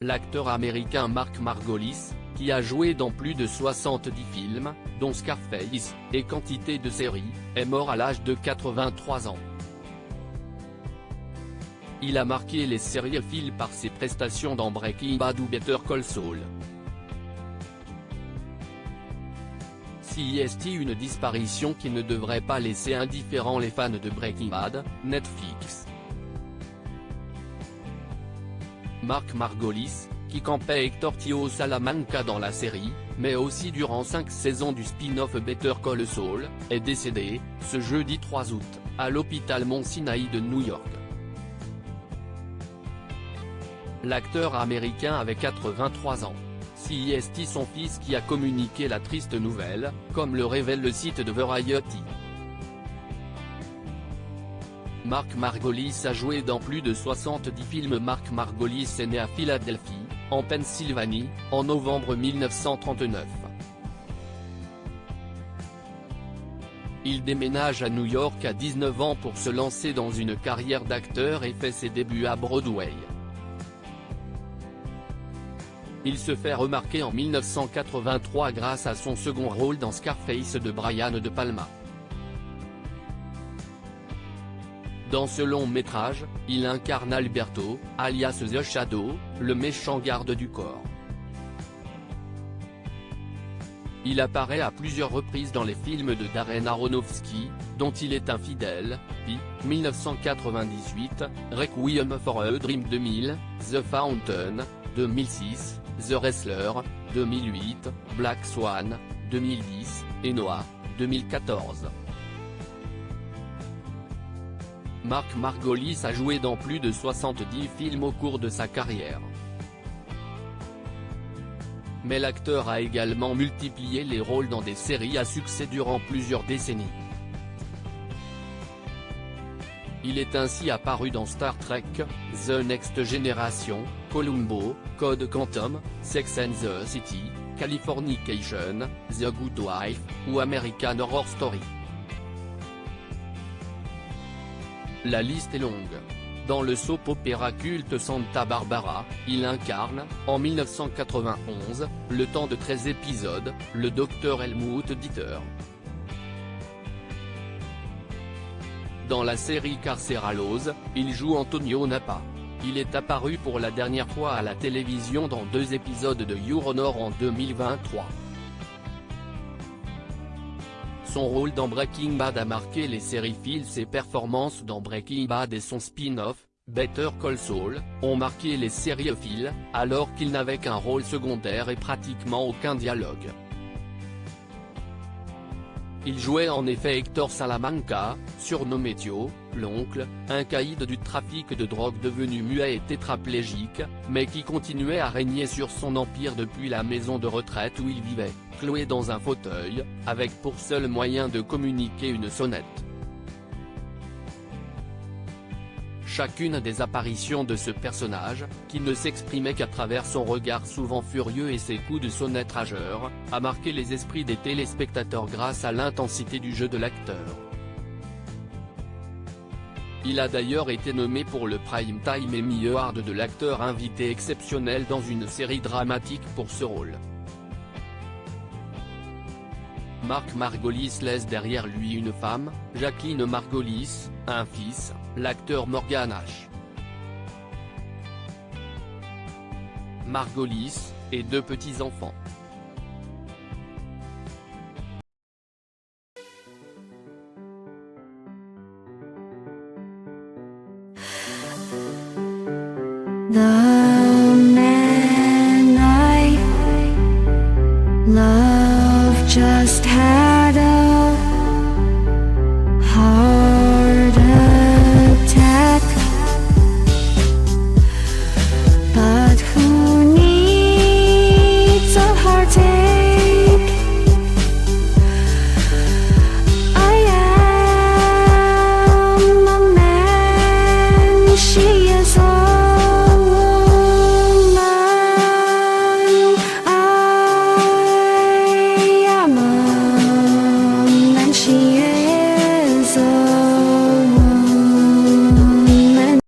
L'acteur américain Mark Margolis, qui a joué dans plus de 70 films, dont Scarface, et quantité de séries, est mort à l'âge de 83 ans. Il a marqué les sériéphiles par ses prestations dans Breaking Bad ou Better Call Saul. CIST, une disparition qui ne devrait pas laisser indifférents les fans de Breaking Bad, Netflix. Mark Margolis, qui campait Hector Tio Salamanca dans la série, mais aussi durant 5 saisons du spin-off Better Call Saul, est décédé, ce jeudi 3 août, à l'hôpital Mount Sinai de New York. L'acteur américain avait 83 ans. CIST, son fils, qui a communiqué la triste nouvelle, comme le révèle le site de Variety. Mark Margolis a joué dans plus de 70 films. Mark Margolis est né à Philadelphie, en Pennsylvanie, en novembre 1939. Il déménage à New York à 19 ans pour se lancer dans une carrière d'acteur et fait ses débuts à Broadway. Il se fait remarquer en 1983 grâce à son second rôle dans Scarface de Brian De Palma. Dans ce long métrage, il incarne Alberto, alias The Shadow, le méchant garde du corps. Il apparaît à plusieurs reprises dans les films de Darren Aronofsky, dont il est un fidèle, Pi, 1998, Requiem for a Dream 2000, The Fountain, 2006, The Wrestler, 2008, Black Swan, 2010, et Noah, 2014. Mark Margolis a joué dans plus de 70 films au cours de sa carrière. Mais l'acteur a également multiplié les rôles dans des séries à succès durant plusieurs décennies. Il est ainsi apparu dans Star Trek, The Next Generation, Columbo, Code Quantum, Sex and the City, Californication, The Good Wife, ou American Horror Story. La liste est longue. Dans le soap-opéra culte Santa Barbara, il incarne, en 1991, le temps de 13 épisodes, le Dr Helmut Dieter. Dans la série Carceralos, il joue Antonio Napa. Il est apparu pour la dernière fois à la télévision dans 2 épisodes de Your Honor en 2023. Son rôle dans Breaking Bad a marqué les sériéphiles. Ses performances dans Breaking Bad et son spin-off, Better Call Saul, ont marqué les sériéphiles, alors qu'il n'avait qu'un rôle secondaire et pratiquement aucun dialogue. Il jouait en effet Hector Salamanca, surnommé Tio, l'oncle, un caïd du trafic de drogue devenu muet et tétraplégique, mais qui continuait à régner sur son empire depuis la maison de retraite où il vivait, cloué dans un fauteuil, avec pour seul moyen de communiquer une sonnette. Chacune des apparitions de ce personnage, qui ne s'exprimait qu'à travers son regard souvent furieux et ses coups de sonnette rageurs, a marqué les esprits des téléspectateurs grâce à l'intensité du jeu de l'acteur. Il a d'ailleurs été nommé pour le Prime Time Emmy Award de l'acteur invité exceptionnel dans une série dramatique pour ce rôle. Mark Margolis laisse derrière lui une femme, Jacqueline Margolis, un fils, l'acteur Morgan H. Margolis, et 2 petits-enfants. The